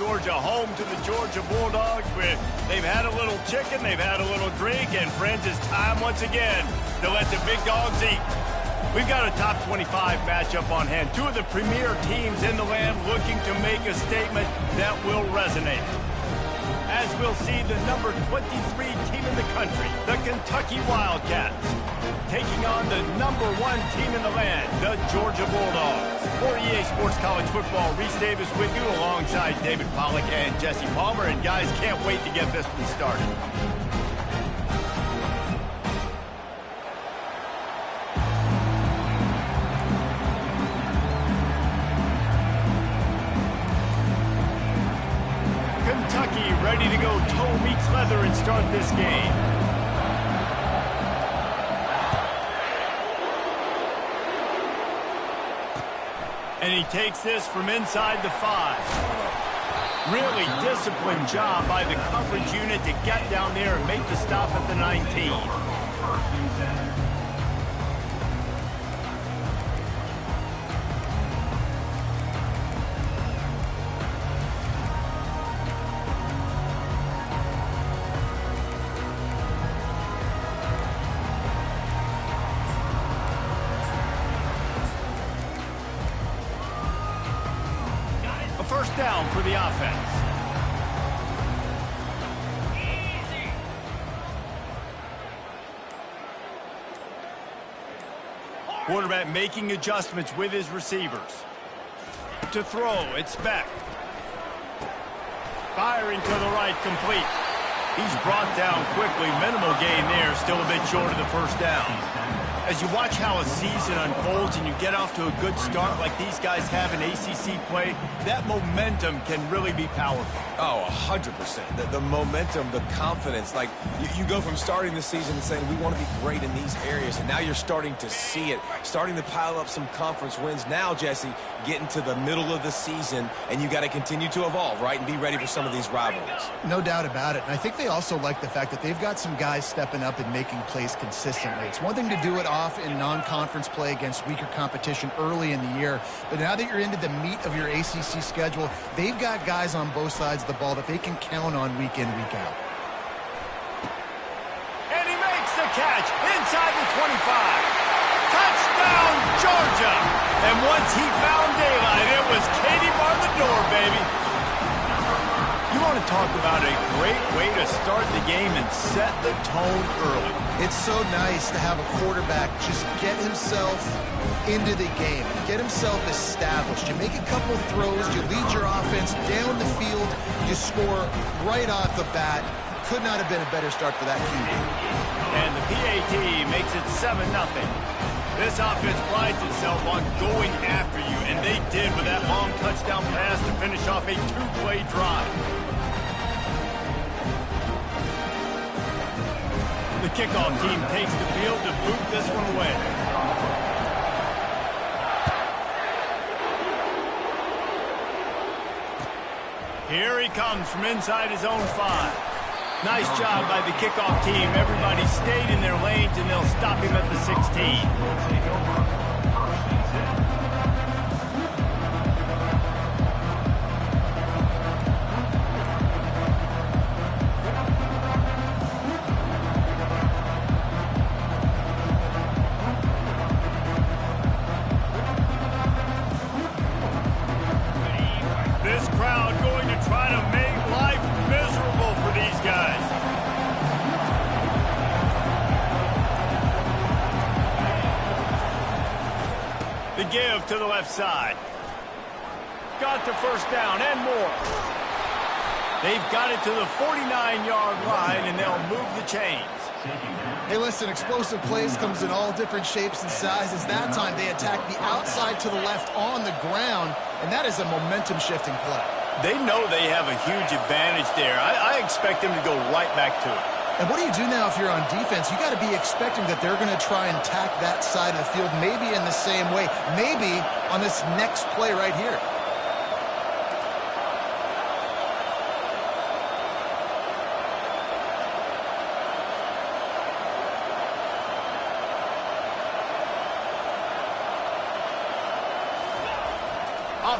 Georgia, home to the Georgia Bulldogs, where they've had a little chicken, they've had a little drink, and friends, it's time once again to let the big dogs eat. We've got a top 25 matchup on hand. Two of the premier teams in the land looking to make a statement that will resonate. As we'll see the number 23 team in the country, the Kentucky Wildcats, taking on the number 1 team in the land, the Georgia Bulldogs. For EA Sports College Football, Reese Davis with you alongside David Pollack and Jesse Palmer. And guys, can't wait to get this one started. Kentucky ready to go toe meets leather and start this game. And he takes this from inside the 5. Really disciplined job by the coverage unit to get down there and make the stop at the 19. First down for the offense. Quarterback making adjustments with his receivers. To throw, it's Beck. Firing to the right, complete. He's brought down quickly. Minimal gain there, still a bit short of the first down. As you watch how a season unfolds and you get off to a good start like these guys have in ACC play, that momentum can really be powerful. Oh, 100%. The momentum, the confidence. Like, you go from starting the season and saying, we want to be great in these areas, and now you're starting to see it, starting to pile up some conference wins. Now, Jesse, getting to the middle of the season, and you got to continue to evolve, right, and be ready for some of these rivalries. No doubt about it. And I think they also like the fact that they've got some guys stepping up and making plays consistently. It's one thing to do it off in non-conference play against weaker competition early in the year, but now that you're into the meat of your ACC schedule, they've got guys on both sides of the ball that they can count on week in, week out. And he makes the catch inside the 25. Touchdown, Georgia! And once he found daylight, it was Katie bar the door, baby. You want to talk about a great way to start the game and set the tone early. It's so nice to have a quarterback just get himself into the game, get himself established. You make a couple throws, you lead your offense down the field, you score right off the bat. Could not have been a better start for that QB. And the PAT makes it 7-0. This offense prides itself on going after you, and they did with that long touchdown pass to finish off a 2-play drive. The kickoff team takes the field to boot this one away. Here he comes from inside his own 5. Nice job by the kickoff team. Everybody stayed in their lanes, and they'll stop him at the 16. This crowd going to try to make life miserable for these guys. The give to the left side. Got the first down and more. They've got it to the 49-yard line, and they'll move the chains. Hey, listen, explosive plays comes in all different shapes and sizes. That time they attack the outside to the left on the ground, and that is a momentum-shifting play. They know they have a huge advantage there. I expect them to go right back to it. And what do you do now if you're on defense? You got to be expecting that they're going to try and attack that side of the field, maybe in the same way, maybe on this next play right here.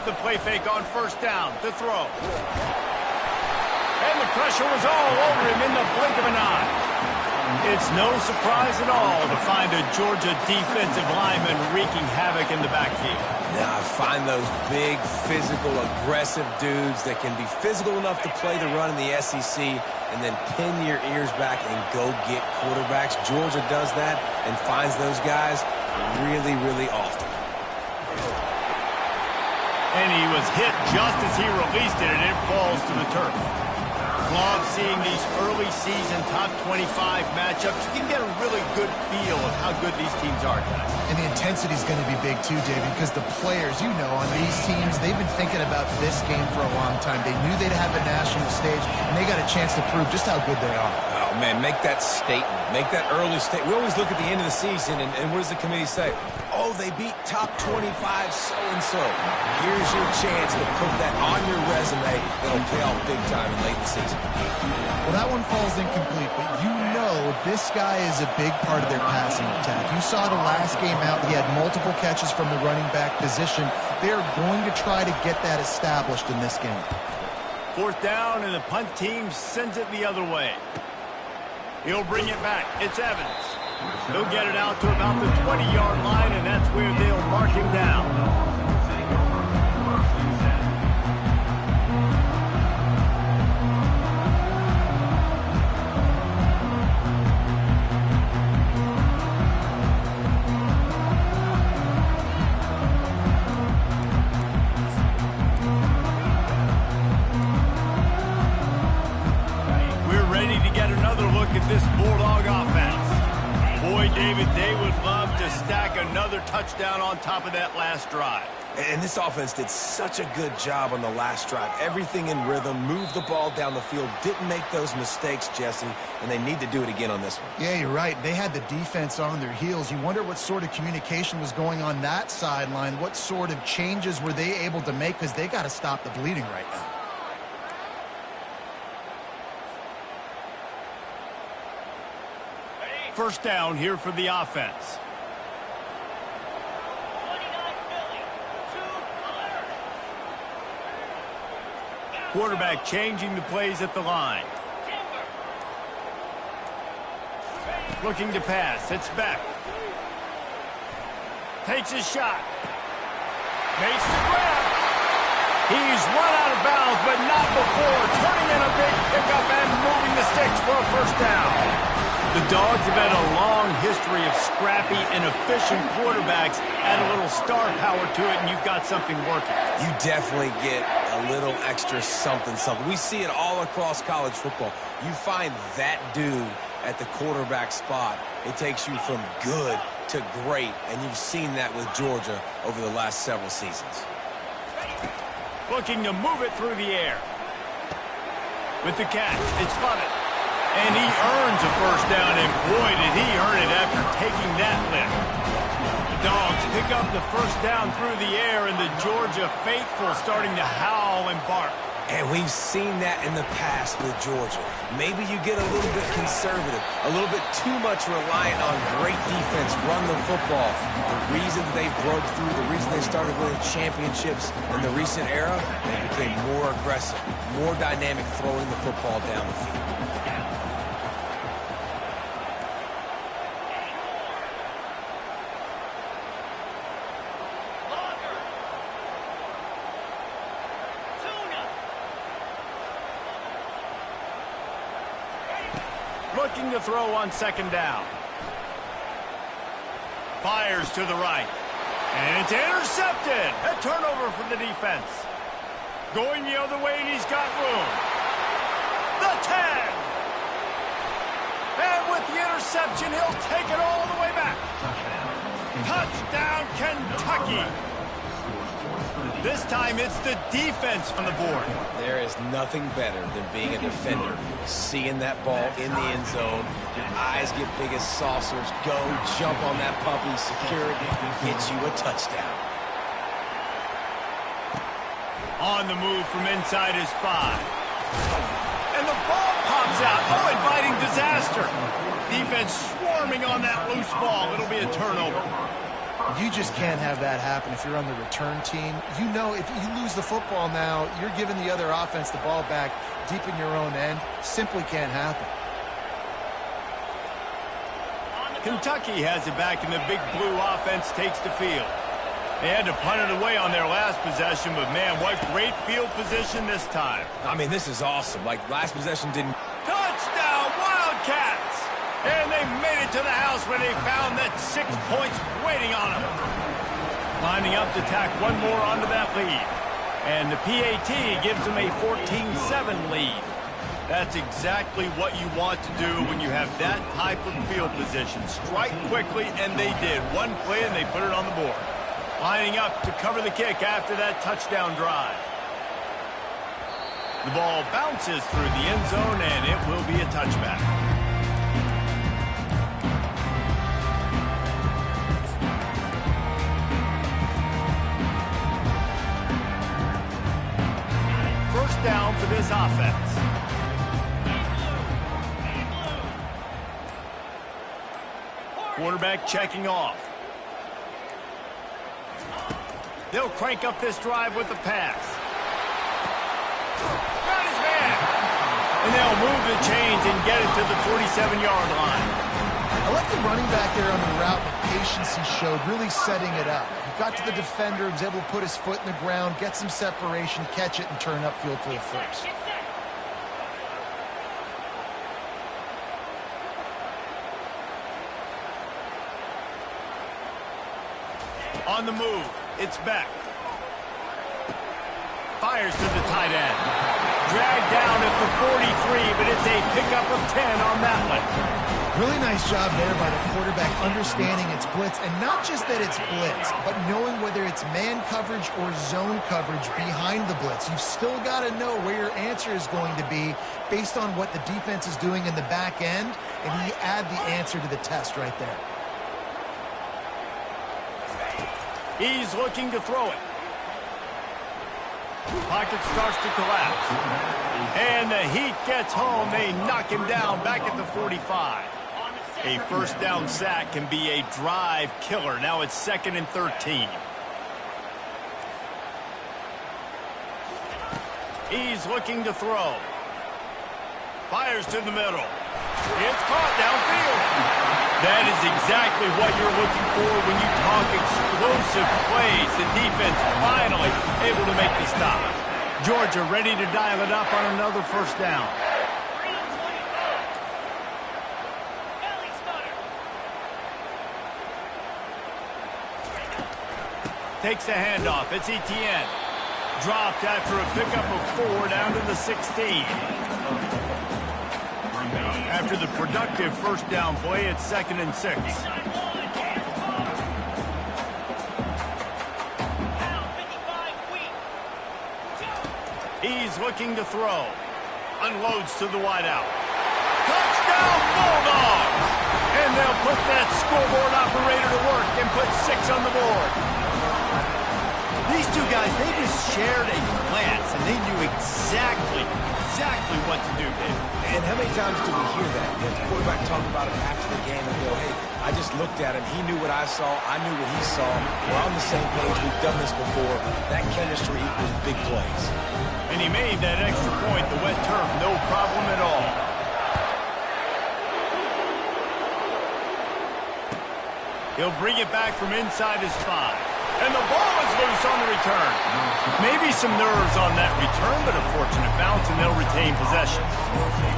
off the play fake on first down to throw. And the pressure was all over him in the blink of an eye. It's no surprise at all to find a Georgia defensive lineman wreaking havoc in the backfield. Now, I find those big, physical, aggressive dudes that can be physical enough to play the run in the SEC and then pin your ears back and go get quarterbacks. Georgia does that and finds those guys really, really often. And he was hit just as he released it, and it falls to the turf. Love seeing these early season top 25 matchups. You can get a really good feel of how good these teams are, guys. And the intensity is going to be big too, David, because the players, you know, on these teams, they've been thinking about this game for a long time. They knew they'd have a national stage, and they got a chance to prove just how good they are. Oh, man, make that statement. Make that early statement. We always look at the end of the season, and what does the committee say? Oh, they beat top 25 so-and-so. Here's your chance to put that on your resume that'll pay off big time in late in the season. Well, that one falls incomplete, but you know this guy is a big part of their passing attack. You saw the last game out. He had multiple catches from the running back position. They're going to try to get that established in this game. Fourth down, and the punt team sends it the other way. He'll bring it back. It's Evans. He'll get it out to about the 20-yard line, and that's where they'll mark him down. We're ready to get another look at this Bulldog offense. Boy, David, they would love to stack another touchdown on top of that last drive. And this offense did such a good job on the last drive. Everything in rhythm, moved the ball down the field, didn't make those mistakes, Jesse, and they need to do it again on this one. Yeah, you're right. They had the defense on their heels. You wonder what sort of communication was going on that sideline. What sort of changes were they able to make, because they got to stop the bleeding right now. First down here for the offense. Quarterback changing the plays at the line. Looking to pass. It's Beck. Takes his shot. Makes the grab. He's run out of bounds, but not before turning in a big pickup and moving the sticks for a first down. The Dogs have had a long history of scrappy and efficient quarterbacks. Add a little star power to it, and you've got something working. You definitely get a little extra something. We see it all across college football. You find that dude at the quarterback spot, it takes you from good to great, and you've seen that with Georgia over the last several seasons. Looking to move it through the air. With the catch, it's Lovett. And he earns a first down, and boy, did he earn it after taking that lift. The Dogs pick up the first down through the air, and the Georgia faithful starting to howl and bark. And we've seen that in the past with Georgia. Maybe you get a little bit conservative, a little bit too much reliant on great defense, run the football. The reason they broke through, the reason they started winning championships in the recent era, they became more aggressive, more dynamic throwing the football down the field. Looking to throw on second down. Fires to the right. And it's intercepted. A turnover for the defense. Going the other way, and he's got room. The 10. And with the interception, he'll take it all the way back. Touchdown, Kentucky. This time, it's the defense on the board. There is nothing better than being a defender. Seeing that ball in the end zone, your eyes get big as saucers, go, jump on that puppy, secure it, get you a touchdown. On the move from inside his 5. And the ball pops out. Oh, inviting disaster. Defense swarming on that loose ball. It'll be a turnover. You just can't have that happen if you're on the return team. You know if you lose the football now, you're giving the other offense the ball back deep in your own end. Simply can't happen. Kentucky has it back, and the Big Blue offense takes the field. They had to punt it away on their last possession, but, man, what great field position this time. I mean, this is awesome. Like, last possession didn't... Touchdown, Wildcats! And they made it to the house where they found that 6 points waiting on them. Lining up to tack one more onto that lead. And the PAT gives them a 14-7 lead. That's exactly what you want to do when you have that type of field position. Strike quickly, and they did. One play, and they put it on the board. Lining up to cover the kick after that touchdown drive. The ball bounces through the end zone, and it will be a touchback. First down for this offense. Quarterback checking off. They'll crank up this drive with the pass. Got his man. And they'll move the chains and get it to the 47-yard line. I like the running back there on the route, the patience he showed, really setting it up. He got to the defender, was able to put his foot in the ground, get some separation, catch it, and turn upfield for the first. On the move, it's Beck. Fires to the tight end. Dragged down at the 43, but it's a pickup of 10 on that one. Really nice job there by the quarterback understanding it's blitz, and not just that it's blitz, but knowing whether it's man coverage or zone coverage behind the blitz. You've still got to know where your answer is going to be based on what the defense is doing in the back end, and you add the answer to the test right there. He's looking to throw it. Pocket starts to collapse. And the heat gets home. They knock him down back at the 45. A first down sack can be a drive killer. Now it's 2nd and 13. He's looking to throw. Fires to the middle. It's caught downfield. That is exactly what you're looking for when you talk explosive plays. The defense finally able to make the stop. Georgia ready to dial it up on another first down. Takes the handoff. It's Etienne. Dropped after a pickup of 4 down to the 16. After the productive first down play, it's 2nd and 6. He's looking to throw. Unloads to the wideout. Touchdown Bulldogs! And they'll put that scoreboard operator to work and put 6 on the board. These two guys, they just shared a glance, and they knew exactly what to do, David. And how many times do we hear that? The quarterback talk about it after the game and go, hey, I just looked at him. He knew what I saw. I knew what he saw. We're on the same page. We've done this before. That chemistry equals big plays. And he made that extra point, the wet turf, no problem at all. He'll bring it back from inside his 5. And the ball is loose on the return. Maybe some nerves on that return, but a fortunate bounce, and they'll retain possession.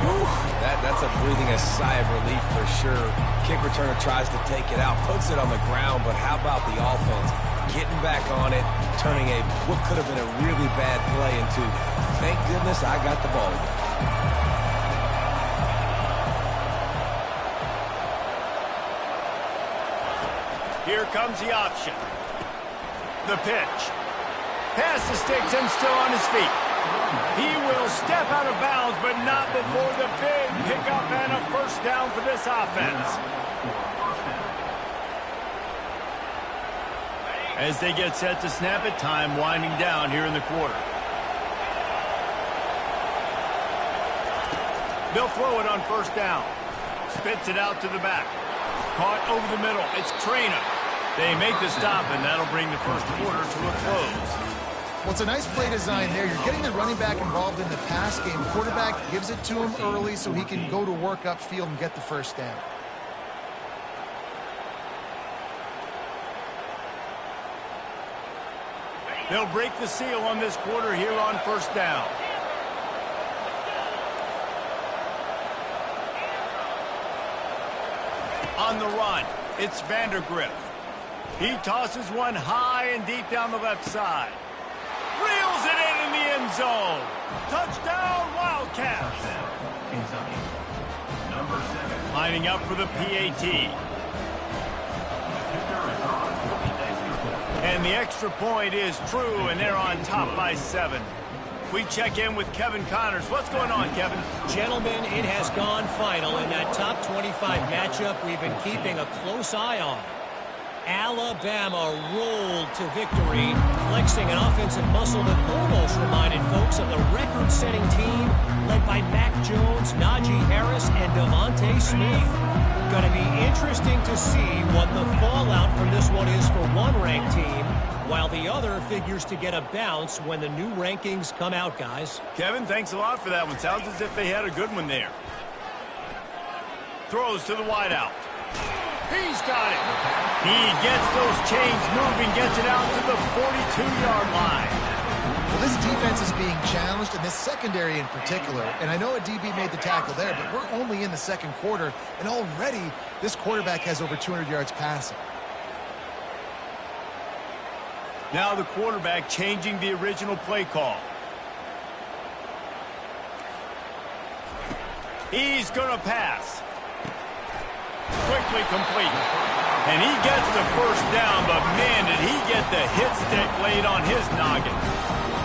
Whew, that's a breathing a sigh of relief for sure. Kick returner tries to take it out, puts it on the ground, but how about the offense? Getting back on it, turning what could have been a really bad play into, thank goodness I got the ball again. Here comes the option. The pitch. Pass the sticks and still on his feet. He will step out of bounds, but not before the big pickup and a first down for this offense. As they get set to snap it, time winding down here in the quarter. They'll throw it on first down. Spits it out to the back. Caught over the middle. It's Traina. They make the stop, and that'll bring the first quarter to a close. Well, it's a nice play design there. You're getting the running back involved in the pass game. Quarterback gives it to him early so he can go to work upfield and get the first down. They'll break the seal on this quarter here on first down. On the run, it's Vandergriff. He tosses one high and deep down the left side. Reels it in the end zone. Touchdown, Wildcats. Lining up for the PAT. And the extra point is true, and they're on top by 7. We check in with Kevin Connors. What's going on, Kevin? Gentlemen, it has gone final in that top 25 matchup we've been keeping a close eye on. Alabama rolled to victory, flexing an offensive muscle that almost reminded folks of the record-setting team led by Mac Jones, Najee Harris, and Devontae Smith. Going to be interesting to see what the fallout from this one is for one ranked team, while the other figures to get a bounce when the new rankings come out, guys. Kevin, thanks a lot for that one. Sounds as if they had a good one there. Throws to the wideout. He's got it. He gets those chains moving, gets it out to the 42-yard line. Well, this defense is being challenged, and this secondary in particular. And I know a DB made the tackle there, but we're only in the second quarter, and already this quarterback has over 200 yards passing. Now the quarterback changing the original play call. He's going to pass. Quickly complete. And he gets the first down, but man, did he get the hit stick laid on his noggin.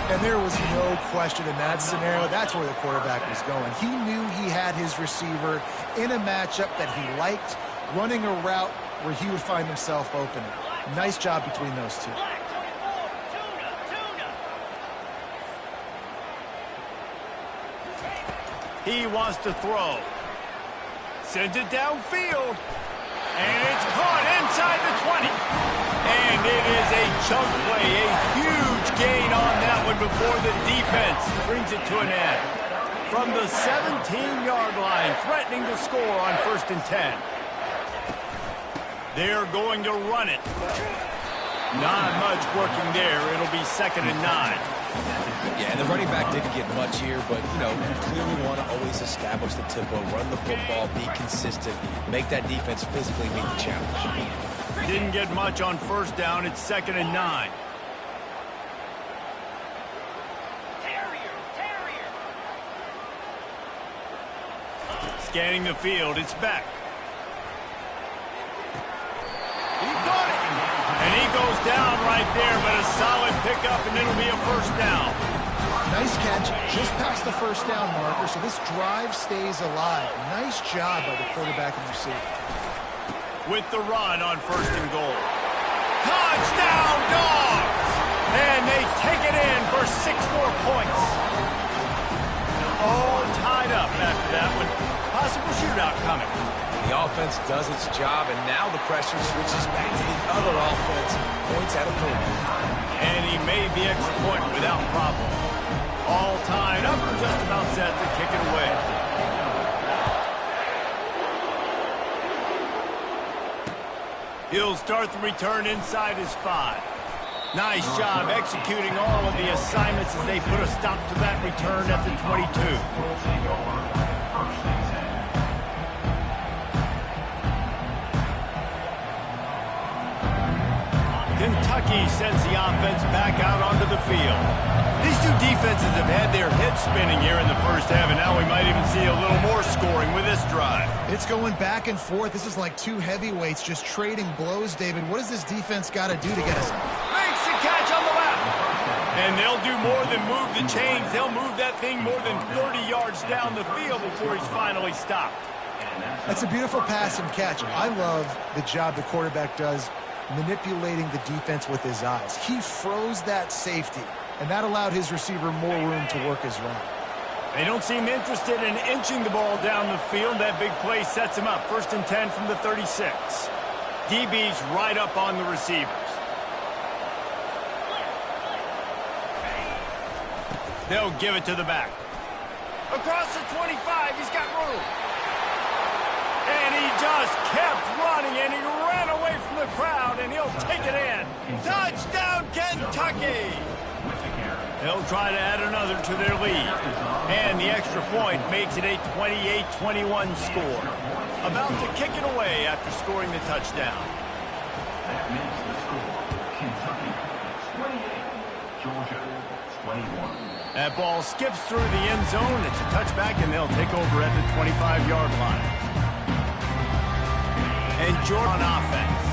And there was no question in that scenario. That's where the quarterback was going. He knew he had his receiver in a matchup that he liked, running a route where he would find himself open. Nice job between those two. He wants to throw. Sends it downfield. And it's caught inside the 20. And it is a chunk play, a huge gain on that one before the defense brings it to an end. From the 17-yard line, threatening to score on 1st and 10. They're going to run it. Not much working there. It'll be 2nd and 9. Yeah, and the running back didn't get much here, but, you know, you clearly want to always establish the tempo, run the football, be consistent, make that defense physically meet the challenge. Didn't get much on 1st down. It's 2nd and 9. Scanning the field. It's Beck. He got it. And he goes down right there, but a solid pickup, and it'll be a 1st down. Nice catch, just past the 1st down marker, so this drive stays alive. Nice job by the quarterback and receiver. With the run on 1st and goal. Touchdown, Dogs! And they take it in for 6 more points. All tied up after that one. Possible shootout coming. The offense does its job, and now the pressure switches back to the other offense. Points at a premium. And he made the extra point without problem. All tied up and just about set to kick it away. He'll start the return inside his 5. Nice job executing all of the assignments as they put a stop to that return at the 22. Kentucky sends the offense back out onto the field. These two defenses have had their heads spinning here in the 1st half, and now we might even see a little more scoring with this drive. It's going back and forth. This is like two heavyweights just trading blows, David. What does this defense got to do to get us? Makes the catch on the left. And they'll do more than move the chains. They'll move that thing more than 30 yards down the field before he's finally stopped. That's a beautiful pass and catch. I love the job the quarterback does manipulating the defense with his eyes. He froze that safety, and that allowed his receiver more room to work his route. They don't seem interested in inching the ball down the field. That big play sets him up. 1st and 10 from the 36. DB's right up on the receivers. They'll give it to the back. Across the 25, he's got room. And he just kept running, and he ran away from the crowd, and he'll take it in. Touchdown, Kentucky! They'll try to add another to their lead. And the extra point makes it a 28-21 score. About to kick it away after scoring the touchdown. That makes the score Kentucky 28, Georgia 21. That ball skips through the end zone. It's a touchback, and they'll take over at the 25-yard line. And Georgia on offense.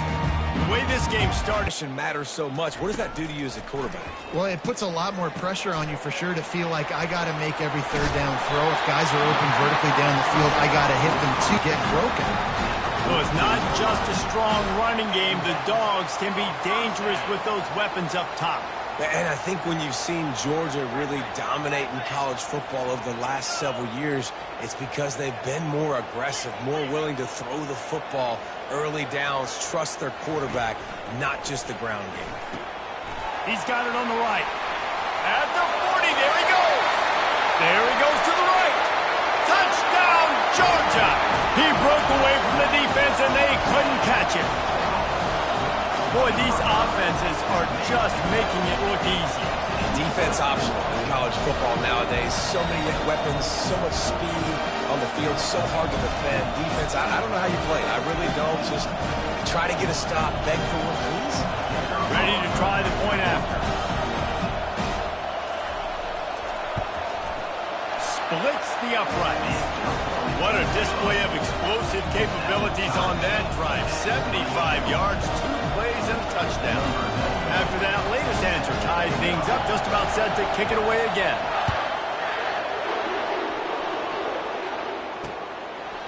The way this game started matters so much. What does that do to you as a quarterback? Well, it puts a lot more pressure on you for sure to feel like I got to make every third down throw. If guys are open vertically down the field, I got to hit them to get broken. So it's not just a strong running game. The Dogs can be dangerous with those weapons up top. And I think when you've seen Georgia really dominate in college football over the last several years, it's because they've been more aggressive, more willing to throw the football early downs, trust their quarterback, not just the ground game. He's got it on the right. At the 40, there he goes. There he goes to the right. Touchdown, Georgia. He broke away from the defense, and they couldn't catch him. Boy, these offenses are just making it look easy. Defense optional in college football nowadays. So many weapons, so much speed on the field, so hard to defend. Defense, I don't know how you play it. I really don't. Just try to get a stop, beg for one, please. Ready to try the point after. Splits the uprights. What a display of explosive capabilities on that drive. 75 yards, 2 plays, and a touchdown. After that latest answer tied things up, just about set to kick it away again.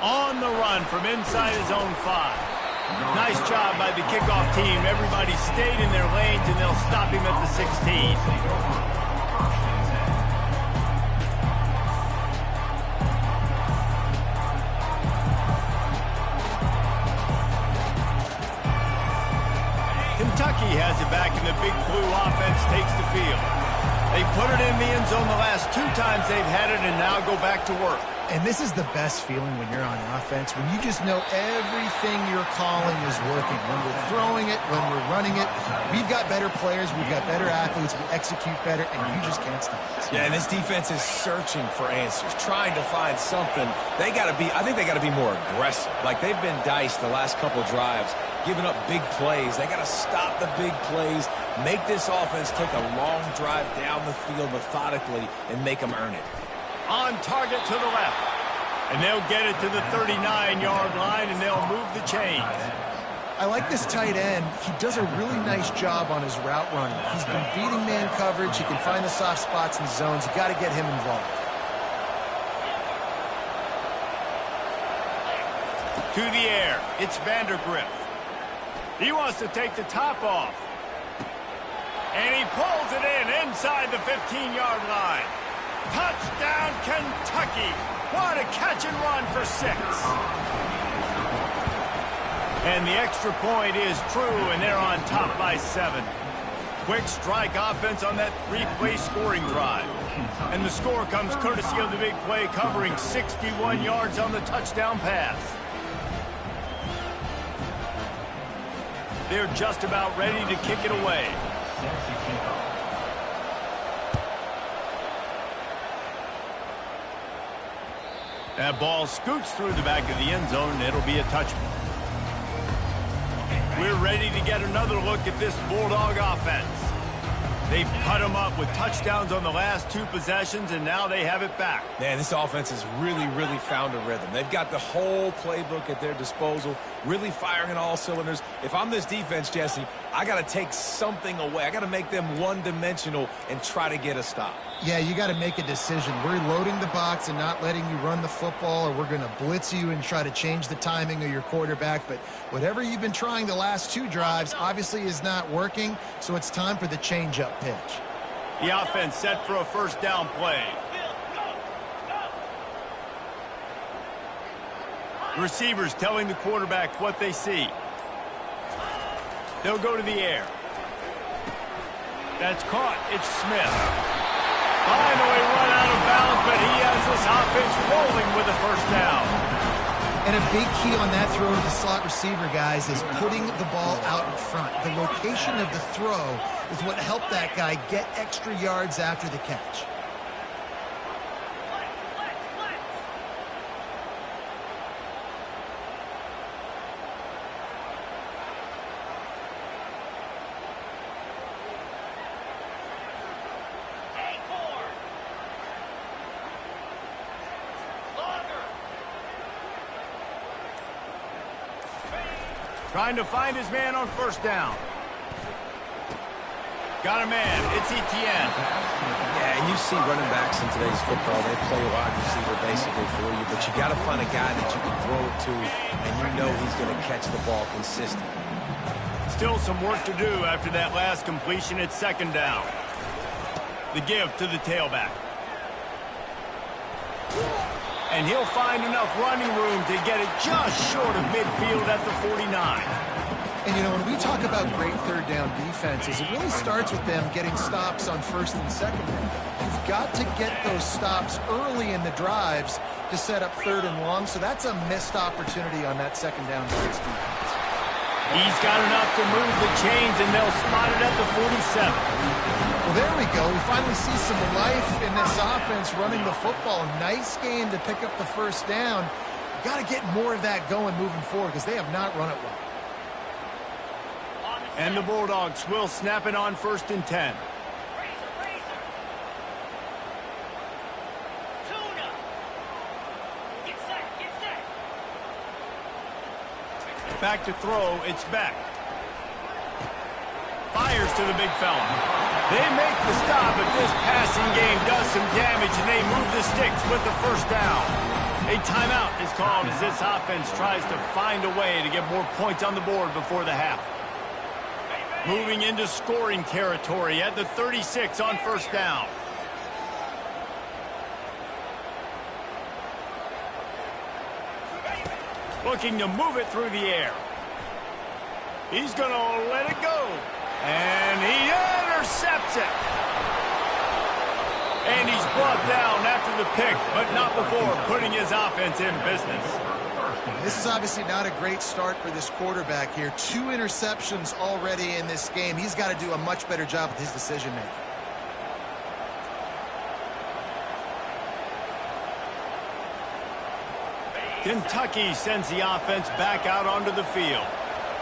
On the run from inside his own 5. Nice job by the kickoff team. Everybody stayed in their lanes, and they'll stop him at the 16. Kentucky has it back, and the Big Blue offense takes the field. They put it in the end zone the last 2 times they've had it, and now go back to work. And this is the best feeling when you're on offense, when you just know everything you're calling is working. When we're throwing it, when we're running it, we've got better players, we've got better athletes, we execute better, and you just can't stop us. Yeah, and this defense is searching for answers, trying to find something. I think they got to be more aggressive. Like they've been diced the last couple drives, giving up big plays. They got to stop the big plays, make this offense take a long drive down the field methodically, and make them earn it. On target to the left. And they'll get it to the 39-yard line, and they'll move the chains. I like this tight end. He does a really nice job on his route running. He's been beating man coverage. He can find the soft spots in zones. You got to get him involved. To the air. It's Vandergrift. He wants to take the top off. And he pulls it in inside the 15-yard line. Touchdown, Kentucky. What a catch and run for 6. And the extra point is true, and they're on top by 7. Quick strike offense on that 3-play scoring drive. And the score comes courtesy of the big play, covering 61 yards on the touchdown pass. They're just about ready to kick it away. That ball scoots through the back of the end zone, and it'll be a touchback. We're ready to get another look at this Bulldog offense. They've cut them up with touchdowns on the last 2 possessions, and now they have it back. Man, this offense has really found a rhythm. They've got the whole playbook at their disposal, really firing on all cylinders. If I'm this defense, Jesse, I got to take something away. I got to make them one-dimensional and try to get a stop. Yeah, you got to make a decision. We're loading the box and not letting you run the football, or we're going to blitz you and try to change the timing of your quarterback. But whatever you've been trying the last 2 drives obviously is not working, so it's time for the change-up pitch. The offense set for a first down play. Receivers telling the quarterback what they see. They'll go to the air. That's caught. It's Smith. Finally run out of bounds, but he has this offense rolling with a first down. And a big key on that throw to the slot receiver, guys, is putting the ball out in front. The location of the throw is what helped that guy get extra yards after the catch. Trying to find his man on first down. Got a man. It's Etienne. Yeah, and you see running backs in today's football, they play wide receiver basically for you, but you got to find a guy that you can throw it to, and you know he's going to catch the ball consistently. Still some work to do after that last completion at second down. The give to the tailback. And he'll find enough running room to get it just short of midfield at the 49. And, you know, when we talk about great third down defenses, it really starts with them getting stops on first and second down. You've got to get those stops early in the drives to set up third and long, so that's a missed opportunity on that second down for this defense. He's got enough to move the chains, and they'll spot it at the 47. Well, there we go. We finally see some life in this offense running the football. Nice game to pick up the first down. Got to get more of that going moving forward because they have not run it well. And the Bulldogs will snap it on first and 10. Back to throw, it's back. Fires to the big fella. They make the stop, but this passing game does some damage, and they move the sticks with the first down. A timeout is called as this offense tries to find a way to get more points on the board before the half. Moving into scoring territory at the 36 on first down. Looking to move it through the air. He's going to let it go. And he intercepts it. And he's brought down after the pick, but not before putting his offense in business. This is obviously not a great start for this quarterback here. 2 interceptions already in this game. He's got to do a much better job with his decision-making. Kentucky sends the offense back out onto the field.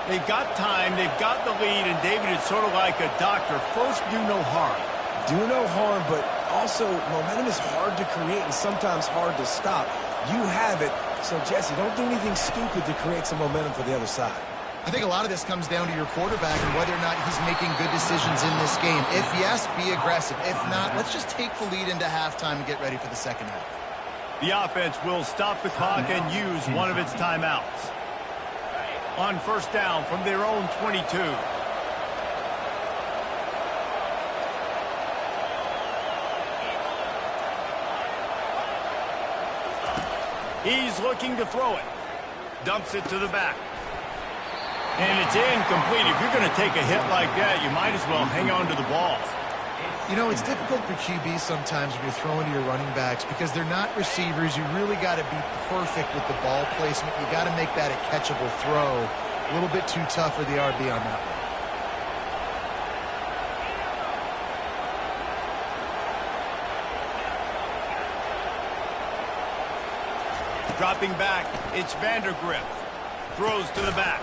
They've got time, they've got the lead, and David, it's sort of like a doctor. First, do no harm. Do no harm, but also momentum is hard to create and sometimes hard to stop. You have it, so Jesse, don't do anything stupid to create some momentum for the other side. I think a lot of this comes down to your quarterback and whether or not he's making good decisions in this game. If yes, be aggressive. If not, let's just take the lead into halftime and get ready for the second half. The offense will stop the clock and use one of its timeouts. On first down from their own 22. He's looking to throw it. Dumps it to the back. And it's incomplete. If you're going to take a hit like that, you might as well hang on to the ball. You know, it's difficult for QB sometimes when you're throwing to your running backs because they're not receivers. You really got to be perfect with the ball placement. You got to make that a catchable throw. A little bit too tough for the RB on that one. Dropping back, it's Vandergrift. Throws to the back.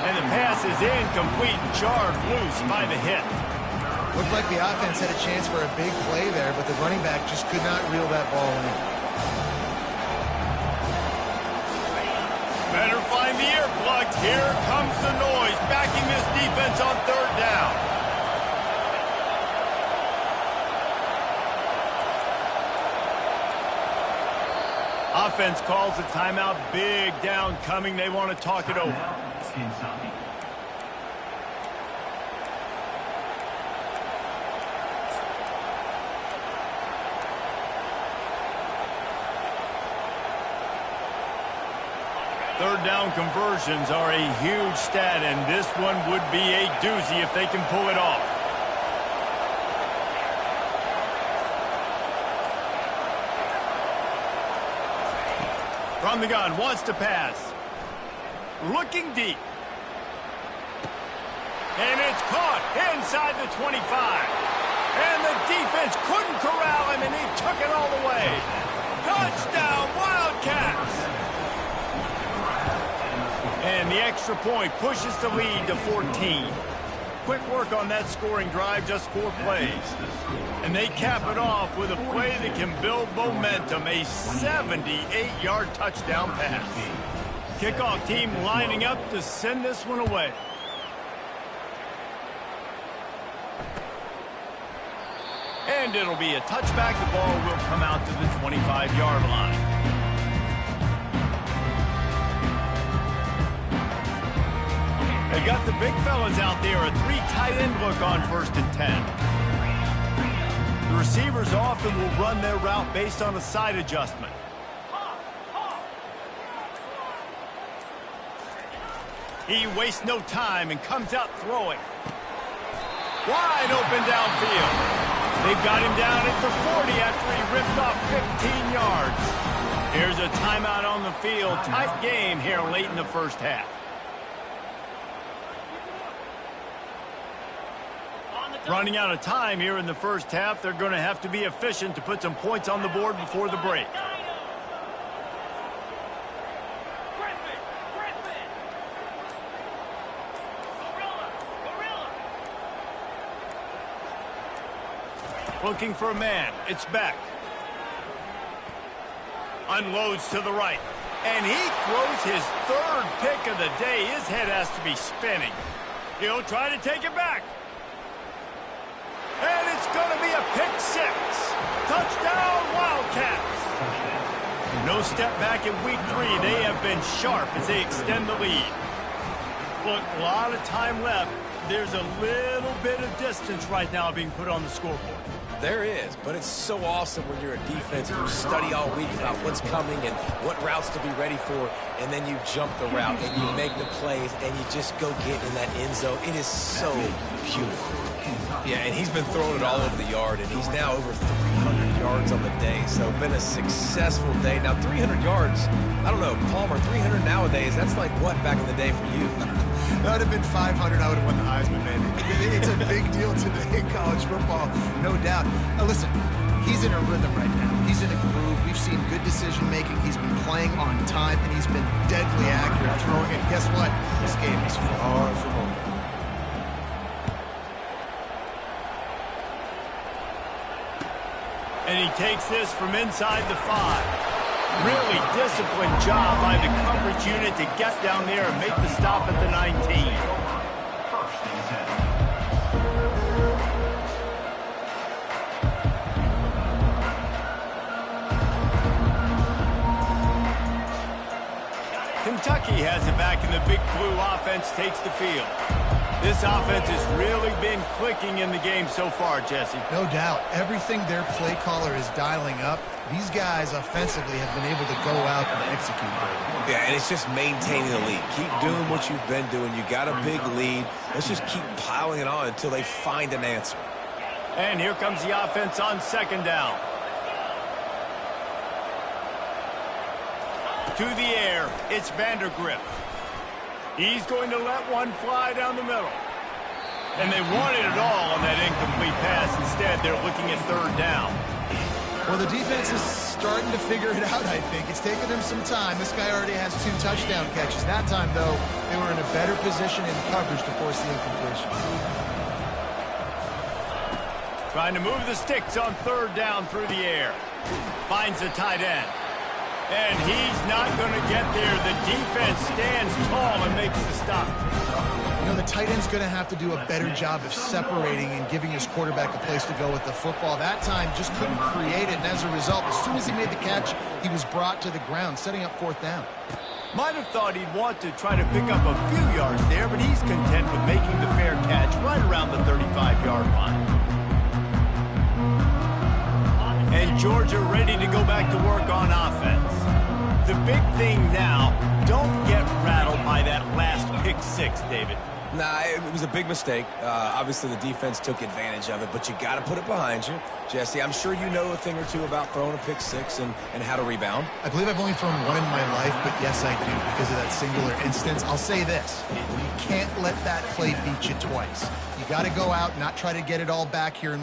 And the pass is incomplete, jarred loose by the hit. Looked like the offense had a chance for a big play there, but the running back just could not reel that ball in. Better find the earplugs. Here comes the noise, backing this defense on third down. Offense calls a timeout. Big down coming. They want to talk it over. Kentucky. Third down conversions are a huge stat, and this one would be a doozy if they can pull it off. From the gun, wants to pass. Looking deep. And it's caught inside the 25. And the defense couldn't corral him, and he took it all the way. Touchdown, Wildcats! And the extra point pushes the lead to 14. Quick work on that scoring drive, just 4 plays. And they cap it off with a play that can build momentum, a 78-yard touchdown pass. Kickoff team lining up to send this one away. And it'll be a touchback. The ball will come out to the 25-yard line. They got the big fellas out there. A 3 tight end look on 1st and 10. The receivers often will run their route based on a side adjustment. He wastes no time and comes out throwing. Wide open downfield. They've got him down at the 40 after he ripped off 15 yards. Here's a timeout on the field. Tight game here late in the first half. Running out of time here in the first half. They're going to have to be efficient to put some points on the board before the break. Looking for a man. It's Beck. Unloads to the right. And he throws his 3rd pick of the day. His head has to be spinning. He'll try to take it back. And it's going to be a pick 6. Touchdown, Wildcats. No step back in week 3. They have been sharp as they extend the lead. Look, a lot of time left. There's a little bit of distance right now being put on the scoreboard. There is, but it's so awesome when you're a defense and you study all week about what's coming and what routes to be ready for, and then you jump the route and you make the plays and you just go get in that end zone. It is so beautiful. Yeah, and he's been throwing it all over the yard, and he's now over 300 yards on the day, so been a successful day. Now, 300 yards, I don't know, Palmer, 300 nowadays, that's like what back in the day for you? That would have been 500. I would have won the Heisman, baby. It's a big deal today in college football, no doubt. Now, listen, he's in a rhythm right now. He's in a groove. We've seen good decision-making. He's been playing on time, and he's been deadly accurate throwing it. Guess what? This game is far from over. And he takes this from inside the 5. Really disciplined job by the coverage unit to get down there and make the stop at the 19. 1st and 10. Kentucky has it back, and the Big Blue offense takes the field. This offense has really been clicking in the game so far, Jesse. No doubt. Everything their play caller is dialing up, these guys offensively have been able to go out and execute. Yeah, and it's just maintaining the lead. Keep doing what you've been doing. You got a big lead. Let's just keep piling it on until they find an answer. And here comes the offense on 2nd down. To the air, it's Vandergrift. He's going to let one fly down the middle. And they wanted it all on that incomplete pass. Instead, they're looking at 3rd down. Well, the defense is starting to figure it out, I think. It's taken them some time. This guy already has 2 touchdown catches. That time, though, they were in a better position in coverage to force the incompletion. Trying to move the sticks on 3rd down through the air. Finds the tight end. And he's not going to get there. The defense stands tall and makes the stop. You know, the tight end's going to have to do a better job of separating and giving his quarterback a place to go with the football. That time just couldn't create it, and as a result, as soon as he made the catch, he was brought to the ground, setting up 4th down. Might have thought he'd want to try to pick up a few yards there, but he's content with making the fair catch right around the 35-yard line. And Georgia ready to go back to work on offense. The big thing now, don't get rattled by that last pick six, David. Nah, it was a big mistake. Obviously, the defense took advantage of it, but you got to put it behind you. Jesse, I'm sure you know a thing or two about throwing a pick six and how to rebound. I believe I've only thrown one in my life, but yes, I do because of that singular instance. I'll say this. You can't let that play beat you twice. You got to go out, not try to get it all back here in